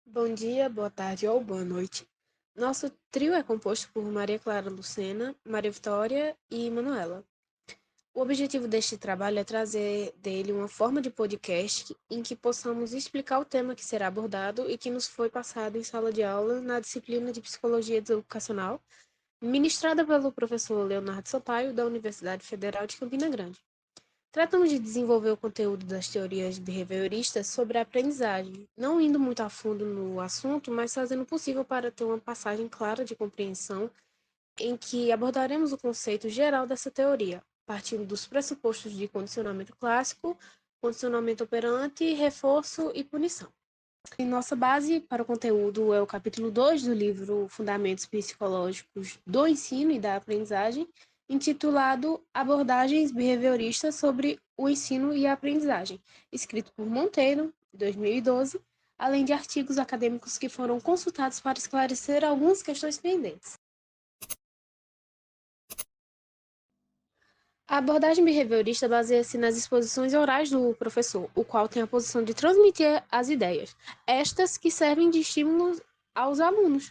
Bom dia, boa tarde ou boa noite. Nosso trio é composto por Maria Clara Lucena, Maria Vitória e Manuela. O objetivo deste trabalho é trazer dele uma forma de podcast em que possamos explicar o tema que será abordado e que nos foi passado em sala de aula na disciplina de Psicologia Educacional, ministrada pelo professor Leonardo Sampaio, da Universidade Federal de Campina Grande. Tratamos de desenvolver o conteúdo das teorias behavioristas sobre a aprendizagem, não indo muito a fundo no assunto, mas fazendo o possível para ter uma passagem clara de compreensão em que abordaremos o conceito geral dessa teoria, partindo dos pressupostos de condicionamento clássico, condicionamento operante, reforço e punição. E nossa base para o conteúdo é o capítulo 2 do livro Fundamentos Psicológicos do Ensino e da Aprendizagem, intitulado Abordagens Behavioristas sobre o Ensino e a Aprendizagem, escrito por Monteiro, 2012, além de artigos acadêmicos que foram consultados para esclarecer algumas questões pendentes. A abordagem behaviorista baseia-se nas exposições orais do professor, o qual tem a posição de transmitir as ideias, estas que servem de estímulo aos alunos.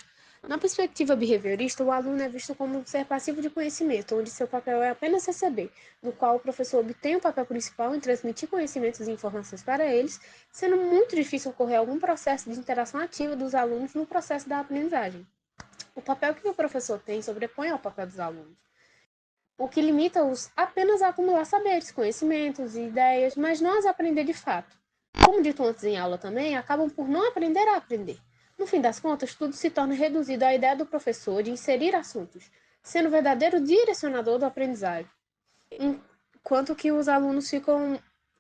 Na perspectiva behaviorista, o aluno é visto como um ser passivo de conhecimento, onde seu papel é apenas receber, no qual o professor obtém o papel principal em transmitir conhecimentos e informações para eles, sendo muito difícil ocorrer algum processo de interação ativa dos alunos no processo da aprendizagem. O papel que o professor tem sobrepõe ao papel dos alunos, o que limita-os apenas a acumular saberes, conhecimentos e ideias, mas não as aprender de fato. Como dito antes em aula também, acabam por não aprender a aprender. No fim das contas, tudo se torna reduzido à ideia do professor de inserir assuntos, sendo o verdadeiro direcionador do aprendizagem, enquanto que os alunos ficam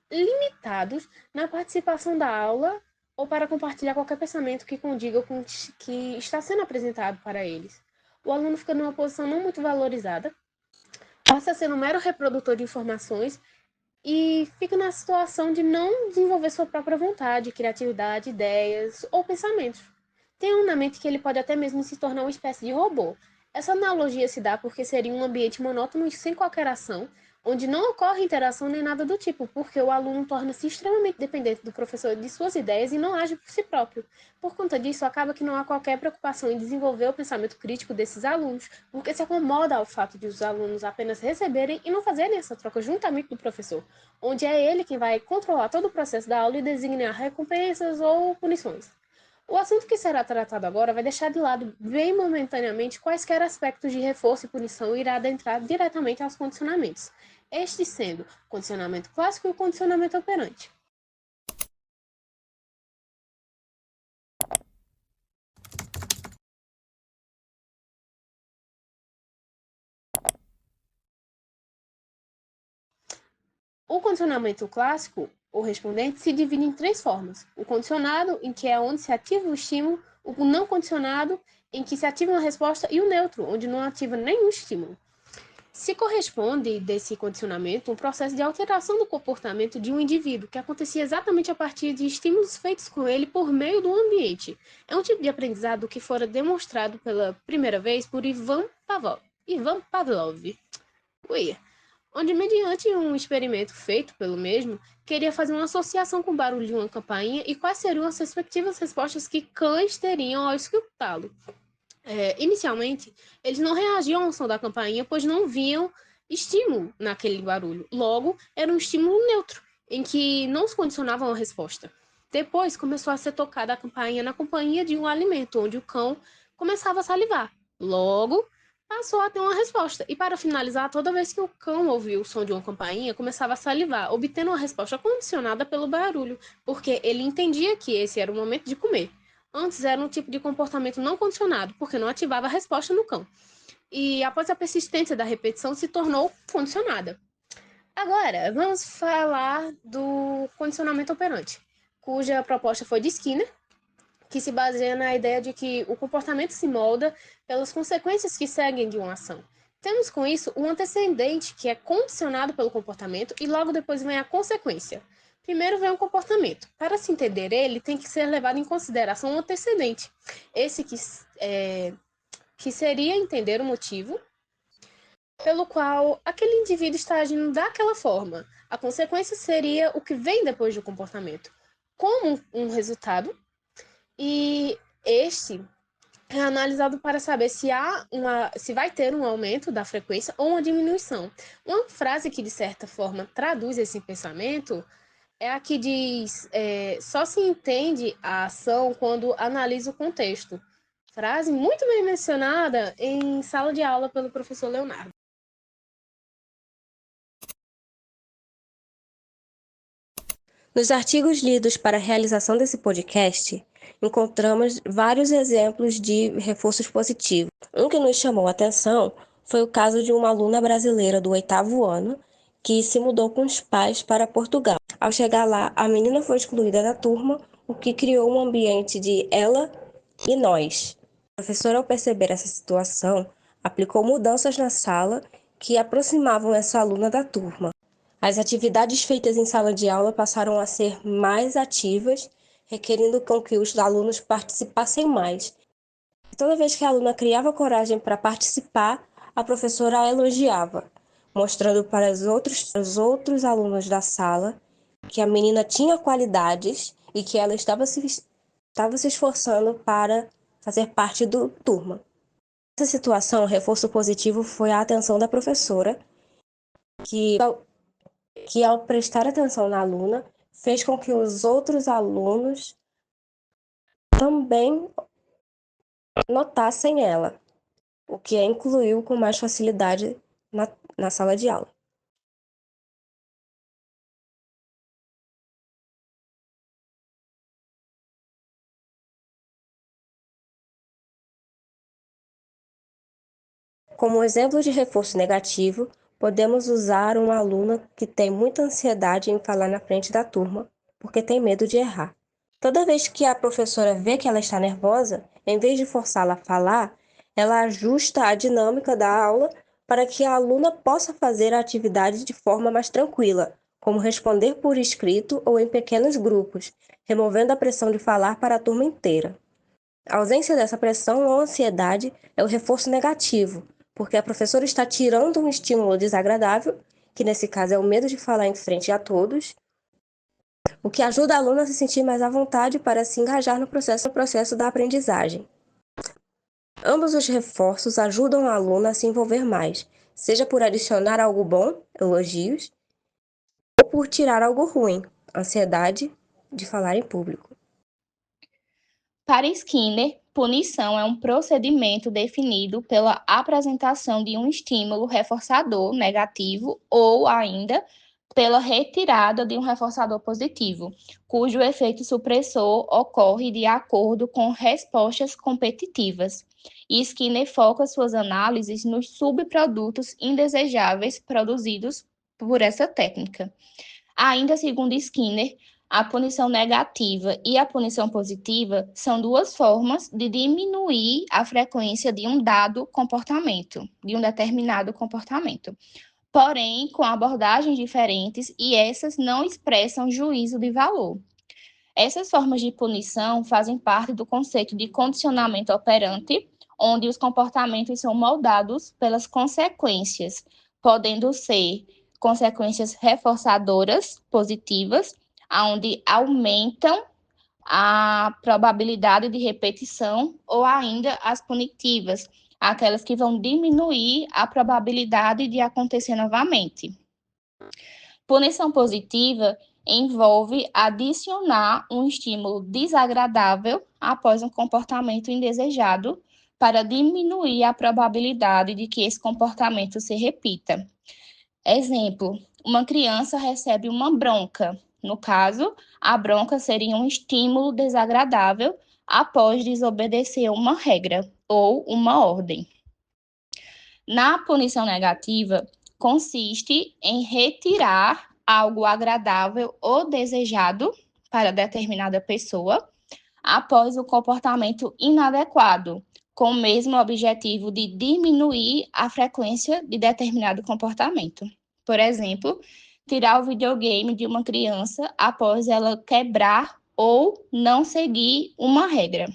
limitados na participação da aula ou para compartilhar qualquer pensamento que condiga com o que está sendo apresentado para eles. O aluno fica numa posição não muito valorizada, passa a ser um mero reprodutor de informações e fica na situação de não desenvolver sua própria vontade, criatividade, ideias ou pensamentos. Tenham na mente que ele pode até mesmo se tornar uma espécie de robô. Essa analogia se dá porque seria um ambiente monótono e sem qualquer ação, onde não ocorre interação nem nada do tipo, porque o aluno torna-se extremamente dependente do professor e de suas ideias e não age por si próprio. Por conta disso, acaba que não há qualquer preocupação em desenvolver o pensamento crítico desses alunos, porque se acomoda ao fato de os alunos apenas receberem e não fazerem essa troca juntamente do professor, onde é ele quem vai controlar todo o processo da aula e designar recompensas ou punições. O assunto que será tratado agora vai deixar de lado bem momentaneamente quaisquer aspectos de reforço e punição e irá adentrar diretamente aos condicionamentos, este sendo o condicionamento clássico e o condicionamento operante. O condicionamento clássico, ou respondente, se divide em três formas: o condicionado, em que é onde se ativa o estímulo; o não condicionado, em que se ativa uma resposta; e o neutro, onde não ativa nenhum estímulo. Se corresponde desse condicionamento um processo de alteração do comportamento de um indivíduo, que acontecia exatamente a partir de estímulos feitos com ele por meio do ambiente. É um tipo de aprendizado que fora demonstrado pela primeira vez por Ivan Pavlov. Ui, onde, mediante um experimento feito pelo mesmo, queria fazer uma associação com o barulho de uma campainha e quais seriam as respectivas respostas que cães teriam ao escutá-lo. Inicialmente, eles não reagiam ao som da campainha, pois não viam estímulo naquele barulho. Logo, era um estímulo neutro, em que não se condicionava uma resposta. Depois, começou a ser tocada a campainha na companhia de um alimento, onde o cão começava a salivar. Logo, passou a ter uma resposta. E para finalizar, toda vez que o cão ouvia o som de uma campainha, começava a salivar, obtendo uma resposta condicionada pelo barulho, porque ele entendia que esse era o momento de comer. Antes era um tipo de comportamento não condicionado, porque não ativava a resposta no cão. E após a persistência da repetição, se tornou condicionada. Agora, vamos falar do condicionamento operante, cuja proposta foi de Skinner, que se baseia na ideia de que o comportamento se molda pelas consequências que seguem de uma ação. Temos com isso um antecedente que é condicionado pelo comportamento e logo depois vem a consequência. Primeiro vem o comportamento. Para se entender ele, tem que ser levado em consideração o antecedente. Esse que seria entender o motivo pelo qual aquele indivíduo está agindo daquela forma. A consequência seria o que vem depois do comportamento. Como um resultado, e este é analisado para saber se vai ter um aumento da frequência ou uma diminuição. Uma frase que, de certa forma, traduz esse pensamento é a que diz: só se entende a ação quando analisa o contexto. Frase muito bem mencionada em sala de aula pelo professor Leonardo. Nos artigos lidos para a realização desse podcast, encontramos vários exemplos de reforços positivos. Um que nos chamou a atenção foi o caso de uma aluna brasileira do 8º ano que se mudou com os pais para Portugal. Ao chegar lá, a menina foi excluída da turma, o que criou um ambiente de ela e nós. A professora, ao perceber essa situação, aplicou mudanças na sala que aproximavam essa aluna da turma. As atividades feitas em sala de aula passaram a ser mais ativas, requerendo com que os alunos participassem mais. Toda vez que a aluna criava coragem para participar, a professora a elogiava, mostrando para os outros alunos da sala que a menina tinha qualidades e que ela estava se esforçando para fazer parte do turma. Nessa situação, o reforço positivo foi a atenção da professora, que ao prestar atenção na aluna, fez com que os outros alunos também notassem ela, o que a incluiu com mais facilidade na sala de aula. Como exemplo de reforço negativo, podemos usar uma aluna que tem muita ansiedade em falar na frente da turma, porque tem medo de errar. Toda vez que a professora vê que ela está nervosa, em vez de forçá-la a falar, ela ajusta a dinâmica da aula para que a aluna possa fazer a atividade de forma mais tranquila, como responder por escrito ou em pequenos grupos, removendo a pressão de falar para a turma inteira. A ausência dessa pressão ou ansiedade é o reforço negativo, porque a professora está tirando um estímulo desagradável, que nesse caso é o medo de falar em frente a todos, o que ajuda a aluna a se sentir mais à vontade para se engajar no processo da aprendizagem. Ambos os reforços ajudam a aluna a se envolver mais, seja por adicionar algo bom, elogios, ou por tirar algo ruim, ansiedade de falar em público. Para Skinner, punição é um procedimento definido pela apresentação de um estímulo reforçador negativo ou ainda pela retirada de um reforçador positivo, cujo efeito supressor ocorre de acordo com respostas competitivas. E Skinner foca suas análises nos subprodutos indesejáveis produzidos por essa técnica. Ainda segundo Skinner, a punição negativa e a punição positiva são duas formas de diminuir a frequência de um dado comportamento, de um determinado comportamento. Porém, com abordagens diferentes e essas não expressam juízo de valor. Essas formas de punição fazem parte do conceito de condicionamento operante, onde os comportamentos são moldados pelas consequências, podendo ser consequências reforçadoras positivas, onde aumentam a probabilidade de repetição, ou ainda as punitivas, aquelas que vão diminuir a probabilidade de acontecer novamente. Punição positiva envolve adicionar um estímulo desagradável após um comportamento indesejado para diminuir a probabilidade de que esse comportamento se repita. Exemplo, uma criança recebe uma bronca. No caso, a bronca seria um estímulo desagradável após desobedecer uma regra ou uma ordem. Na punição negativa, consiste em retirar algo agradável ou desejado para determinada pessoa após o comportamento inadequado, com o mesmo objetivo de diminuir a frequência de determinado comportamento. Por exemplo, tirar o videogame de uma criança após ela quebrar ou não seguir uma regra.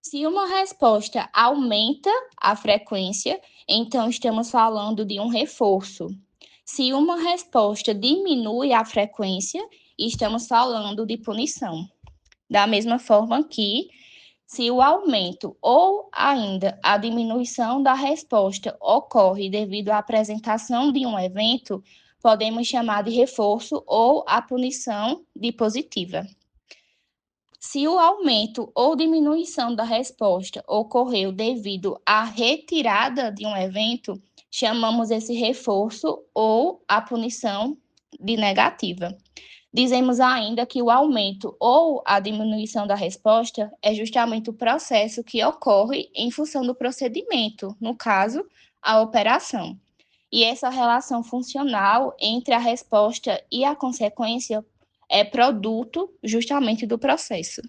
Se uma resposta aumenta a frequência, então estamos falando de um reforço. Se uma resposta diminui a frequência, estamos falando de punição. Da mesma forma que, se o aumento ou ainda a diminuição da resposta ocorre devido à apresentação de um evento, podemos chamar de reforço ou a punição de positiva. Se o aumento ou diminuição da resposta ocorreu devido à retirada de um evento, chamamos esse reforço ou a punição de negativa. Dizemos ainda que o aumento ou a diminuição da resposta é justamente o processo que ocorre em função do procedimento, no caso, a operação. E essa relação funcional entre a resposta e a consequência é produto justamente do processo.